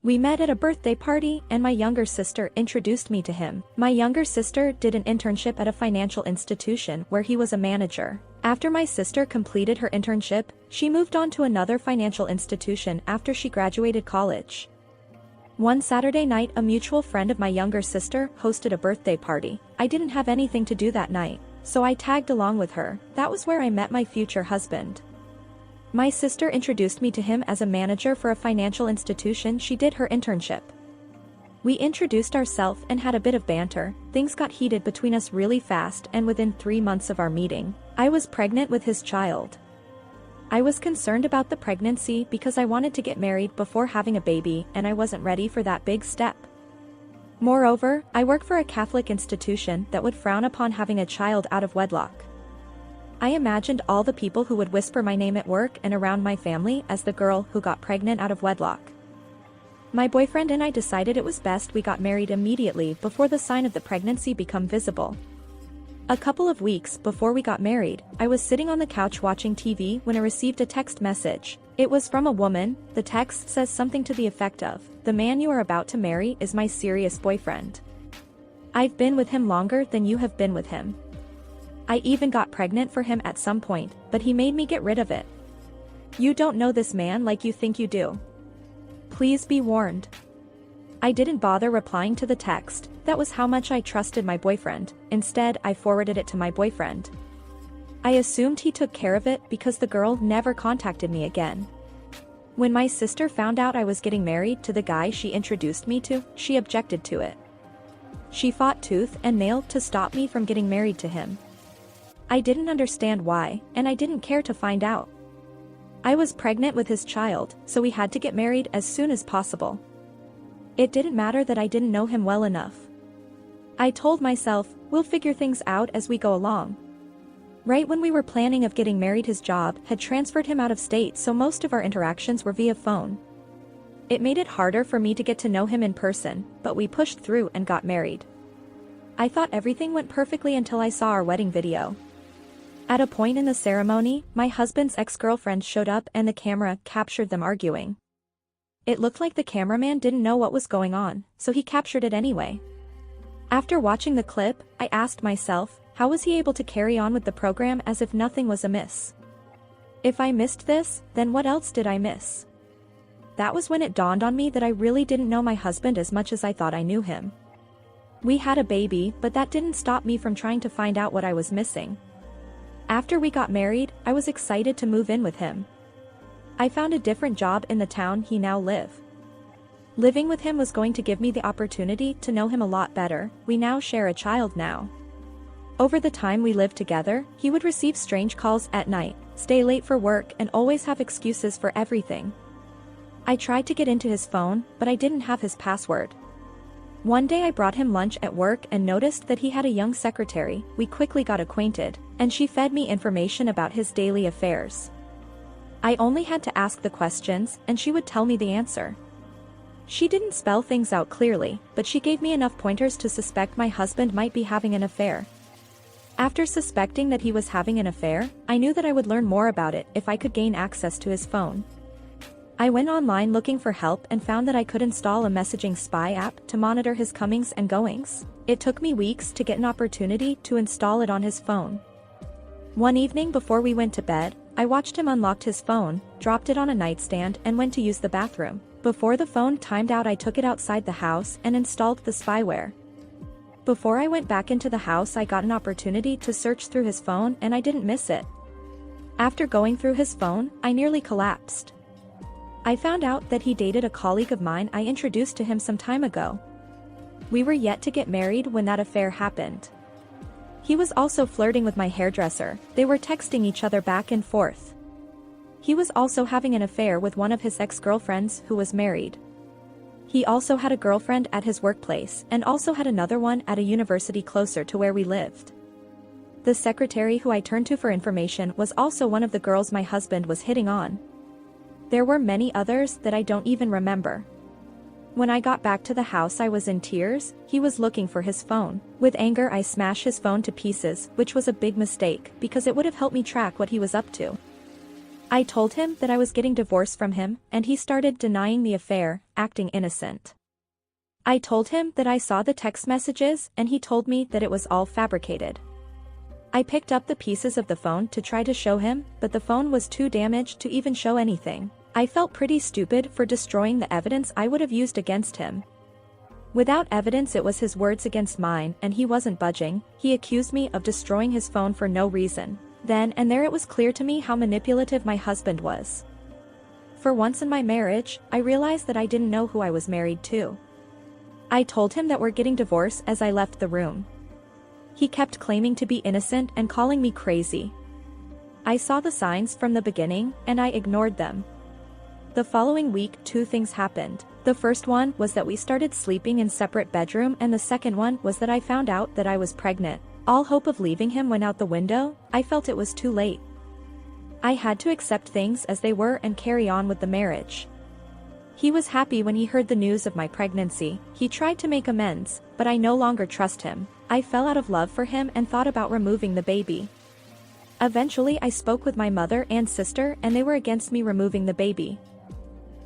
We met at a birthday party and my younger sister introduced me to him. My younger sister did an internship at a financial institution where he was a manager. After my sister completed her internship, she moved on to another financial institution after she graduated college. One Saturday night, a mutual friend of my younger sister hosted a birthday party. I didn't have anything to do that night, so I tagged along with her. That was where I met my future husband. My sister introduced me to him as a manager for a financial institution she did her internship. We introduced ourselves and had a bit of banter. Things got heated between us really fast, and within 3 months of our meeting, I was pregnant with his child. I was concerned about the pregnancy because I wanted to get married before having a baby and I wasn't ready for that big step. Moreover, I work for a Catholic institution that would frown upon having a child out of wedlock. I imagined all the people who would whisper my name at work and around my family as the girl who got pregnant out of wedlock. My boyfriend and I decided it was best we got married immediately before the sign of the pregnancy become visible. A couple of weeks before we got married, I was sitting on the couch watching TV when I received a text message. It was from a woman. The text says something to the effect of, "The man you are about to marry is my serious boyfriend. I've been with him longer than you have been with him. I even got pregnant for him at some point, but he made me get rid of it. You don't know this man like you think you do. Please be warned." I didn't bother replying to the text. That was how much I trusted my boyfriend. Instead, I forwarded it to my boyfriend. I assumed he took care of it because the girl never contacted me again. When my sister found out I was getting married to the guy she introduced me to, she objected to it. She fought tooth and nail to stop me from getting married to him. I didn't understand why, and I didn't care to find out. I was pregnant with his child, so we had to get married as soon as possible. It didn't matter that I didn't know him well enough. I told myself, we'll figure things out as we go along. Right when we were planning of getting married, his job had transferred him out of state, so most of our interactions were via phone. It made it harder for me to get to know him in person, but we pushed through and got married. I thought everything went perfectly until I saw our wedding video. At a point in the ceremony, my husband's ex-girlfriend showed up and the camera captured them arguing. It looked like the cameraman didn't know what was going on, so he captured it anyway. After watching the clip, I asked myself, how was he able to carry on with the program as if nothing was amiss? If I missed this, then what else did I miss? That was when it dawned on me that I really didn't know my husband as much as I thought I knew him. We had a baby, but that didn't stop me from trying to find out what I was missing. After we got married, I was excited to move in with him. I found a different job in the town he now lives. Living with him was going to give me the opportunity to know him a lot better. We now share a child now. Over the time we lived together, he would receive strange calls at night, stay late for work, and always have excuses for everything. I tried to get into his phone, but I didn't have his password. One day I brought him lunch at work and noticed that he had a young secretary. We quickly got acquainted, and she fed me information about his daily affairs. I only had to ask the questions, and she would tell me the answer. She didn't spell things out clearly, but she gave me enough pointers to suspect my husband might be having an affair. After suspecting that he was having an affair, I knew that I would learn more about it if I could gain access to his phone. I went online looking for help and found that I could install a messaging spy app to monitor his comings and goings. It took me weeks to get an opportunity to install it on his phone. One evening before we went to bed, I watched him unlock his phone, dropped it on a nightstand, and went to use the bathroom. Before the phone timed out, I took it outside the house and installed the spyware. Before I went back into the house, I got an opportunity to search through his phone and I didn't miss it. After going through his phone, I nearly collapsed. I found out that he dated a colleague of mine I introduced to him some time ago. We were yet to get married when that affair happened. He was also flirting with my hairdresser. They were texting each other back and forth. He was also having an affair with one of his ex-girlfriends who was married. He also had a girlfriend at his workplace and also had another one at a university closer to where we lived. The secretary who I turned to for information was also one of the girls my husband was hitting on. There were many others that I don't even remember. When I got back to the house, I was in tears. He was looking for his phone. With anger, I smashed his phone to pieces, which was a big mistake because it would have helped me track what he was up to. I told him that I was getting divorced from him, and he started denying the affair, acting innocent. I told him that I saw the text messages, and he told me that it was all fabricated. I picked up the pieces of the phone to try to show him, but the phone was too damaged to even show anything. I felt pretty stupid for destroying the evidence I would have used against him. Without evidence, it was his words against mine, and he wasn't budging. He accused me of destroying his phone for no reason. Then and there it was clear to me how manipulative my husband was. For once in my marriage, I realized that I didn't know who I was married to. I told him that we're getting divorced as I left the room. He kept claiming to be innocent and calling me crazy. I saw the signs from the beginning, and I ignored them. The following week, 2 things happened. The first one was that we started sleeping in separate bedrooms, and the second one was that I found out that I was pregnant. All hope of leaving him went out the window. I felt it was too late. I had to accept things as they were and carry on with the marriage. He was happy when he heard the news of my pregnancy. He tried to make amends, but I no longer trust him. I fell out of love for him and thought about removing the baby. Eventually, I spoke with my mother and sister, and they were against me removing the baby.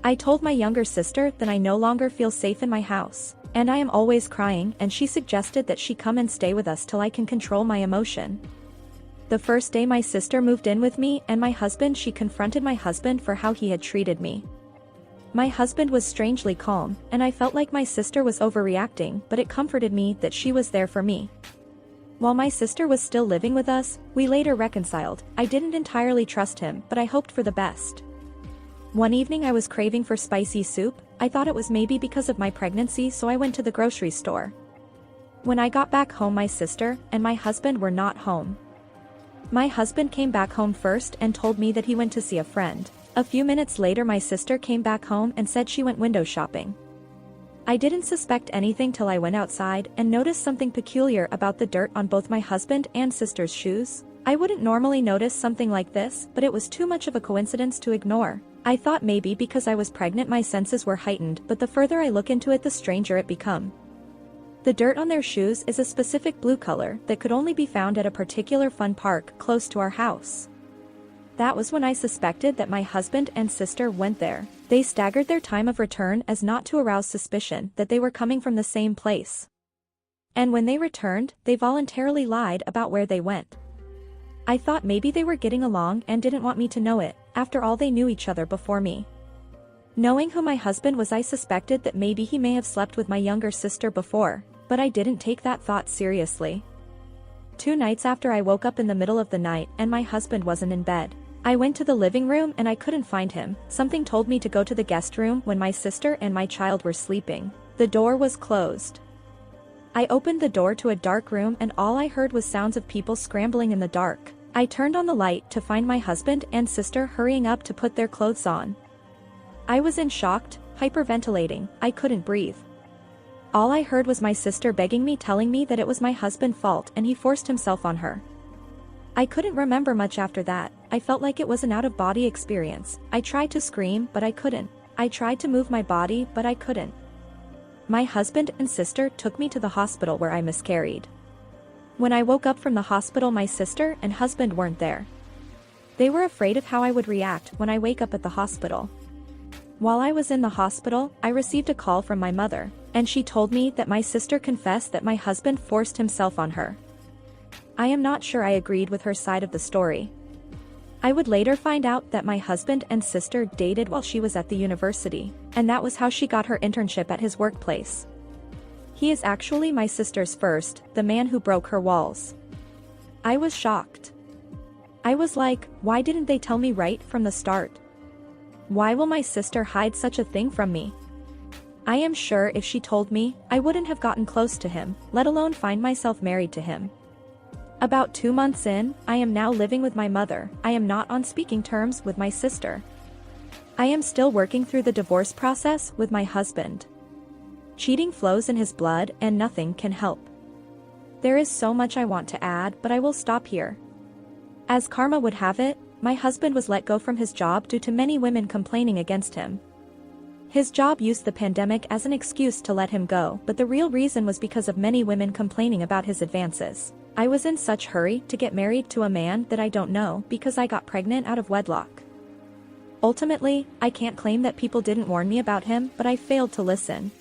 I told my younger sister that I no longer feel safe in my house, and I am always crying, and she suggested that she come and stay with us till I can control my emotion. The first day my sister moved in with me and my husband, she confronted my husband for how he had treated me. My husband was strangely calm, and I felt like my sister was overreacting, but it comforted me that she was there for me. While my sister was still living with us, we later reconciled. I didn't entirely trust him, but I hoped for the best. One evening I was craving for spicy soup. I thought it was maybe because of my pregnancy, so I went to the grocery store. When I got back home, my sister and my husband were not home. My husband came back home first and told me that he went to see a friend. A few minutes later my sister came back home and said she went window shopping. I didn't suspect anything till I went outside and noticed something peculiar about the dirt on both my husband and sister's shoes. I wouldn't normally notice something like this, but it was too much of a coincidence to ignore. I thought maybe because I was pregnant my senses were heightened, but the further I look into it the stranger it become. The dirt on their shoes is a specific blue color that could only be found at a particular fun park close to our house. That was when I suspected that my husband and sister went there. They staggered their time of return as not to arouse suspicion that they were coming from the same place. And when they returned, they voluntarily lied about where they went. I thought maybe they were getting along and didn't want me to know it. After all, they knew each other before me. Knowing who my husband was, I suspected that maybe he may have slept with my younger sister before, but I didn't take that thought seriously. 2 nights after, I woke up in the middle of the night and my husband wasn't in bed. I went to the living room and I couldn't find him. Something told me to go to the guest room when my sister and my child were sleeping. The door was closed. I opened the door to a dark room and all I heard was sounds of people scrambling in the dark. I turned on the light to find my husband and sister hurrying up to put their clothes on. I was in shock, hyperventilating. I couldn't breathe. All I heard was my sister begging me, telling me that it was my husband's fault and he forced himself on her. I couldn't remember much after that. I felt like it was an out-of-body experience. I tried to scream, but I couldn't. I tried to move my body, but I couldn't. My husband and sister took me to the hospital where I miscarried. When I woke up from the hospital, my sister and husband weren't there. They were afraid of how I would react when I wake up at the hospital. While I was in the hospital, I received a call from my mother, and she told me that my sister confessed that my husband forced himself on her. I am not sure I agreed with her side of the story. I would later find out that my husband and sister dated while she was at the university, and that was how she got her internship at his workplace. He is actually my sister's first, the man who broke her walls. I was shocked. I was like, why didn't they tell me right from the start? Why will my sister hide such a thing from me? I am sure if she told me, I wouldn't have gotten close to him, let alone find myself married to him. About 2 months in, I am now living with my mother. I am not on speaking terms with my sister. I am still working through the divorce process with my husband. Cheating flows in his blood and nothing can help. There is so much I want to add, but I will stop here. As karma would have it, my husband was let go from his job due to many women complaining against him. His job used the pandemic as an excuse to let him go, but the real reason was because of many women complaining about his advances. I was in such hurry to get married to a man that I don't know because I got pregnant out of wedlock. Ultimately, I can't claim that people didn't warn me about him, but I failed to listen.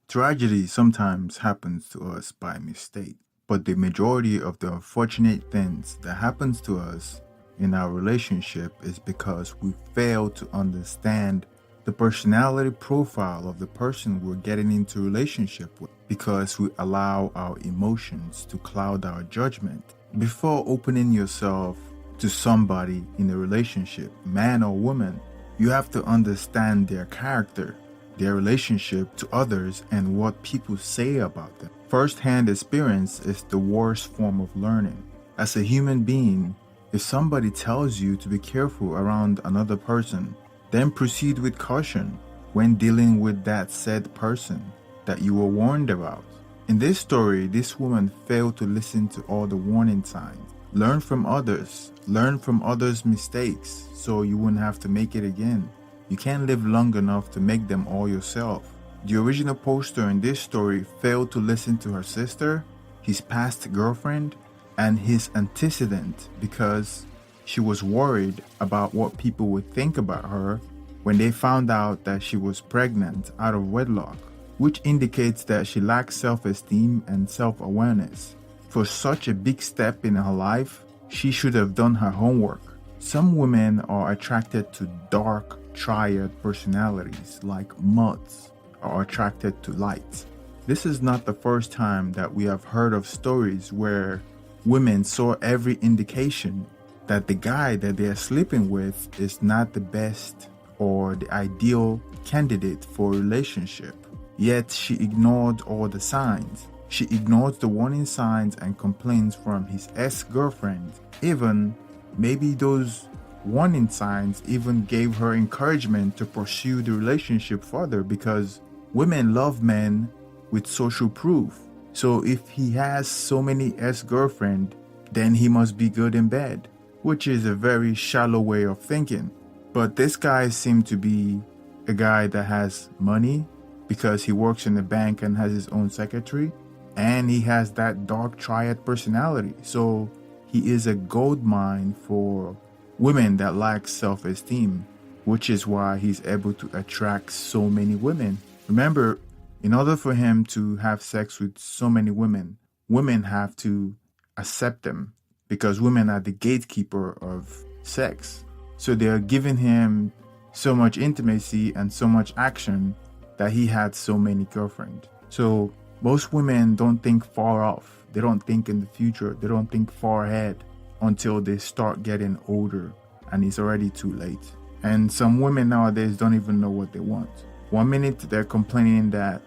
Tragedy sometimes happens to us by mistake, but the majority of the unfortunate things that happens to us in our relationship is because we fail to understand the personality profile of the person we're getting into a relationship with, because we allow our emotions to cloud our judgment. Before opening yourself to somebody in a relationship, man or woman, you have to understand their character, their relationship to others, and what people say about them. First-hand experience is the worst form of learning. As a human being, if somebody tells you to be careful around another person, then proceed with caution when dealing with that said person that you were warned about. In this story, this woman failed to listen to all the warning signs. Learn from others mistakes so you wouldn't have to make it again. You can't live long enough to make them all yourself. The original poster in this story failed to listen to her sister, his past girlfriend, and his antecedent because she was worried about what people would think about her when they found out that she was pregnant out of wedlock, which indicates that she lacks self-esteem and self-awareness. For such a big step in her life, she should have done her homework. Some women are attracted to dark, triad personalities like moths are attracted to light. This is not the first time that we have heard of stories where women saw every indication that the guy that they are sleeping with is not the best or the ideal candidate for a relationship. Yet she ignored all the signs. She ignores the warning signs and complaints from his ex-girlfriend. Even maybe those warning signs even gave her encouragement to pursue the relationship further, because women love men with social proof. So if he has so many ex-girlfriends, then he must be good in bed, which is a very shallow way of thinking. But this guy seemed to be a guy that has money because he works in a bank and has his own secretary, and he has that dark triad personality. So he is a gold mine for women that lack self-esteem, which is why he's able to attract so many women. Remember, in order for him to have sex with so many women, women have to accept them, because women are the gatekeeper of sex. So they are giving him so much intimacy and so much action that he had so many girlfriends. So most women don't think far off. They don't think in the future. They don't think far ahead until they start getting older and it's already too late. And some women nowadays don't even know what they want. 1 minute they're complaining that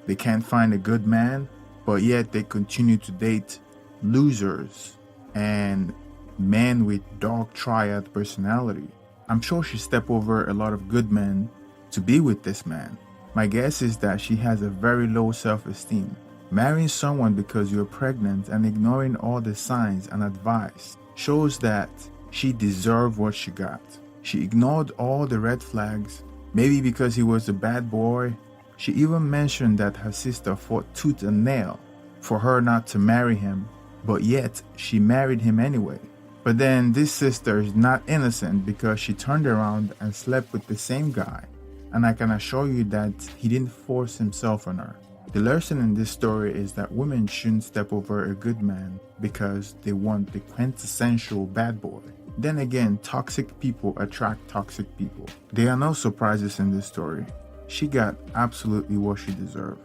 they can't find a good man, but yet they continue to date losers and men with dark triad personality. I'm sure she stepped over a lot of good men to be with this man. My guess is that she has a very low self-esteem. Marrying someone because you're pregnant and ignoring all the signs and advice shows that she deserved what she got. She ignored all the red flags, maybe because he was a bad boy. She even mentioned that her sister fought tooth and nail for her not to marry him, but yet she married him anyway. But then this sister is not innocent because she turned around and slept with the same guy. And I can assure you that he didn't force himself on her. The lesson in this story is that women shouldn't step over a good man because they want the quintessential bad boy. Then again, toxic people attract toxic people. There are no surprises in this story. She got absolutely what she deserved.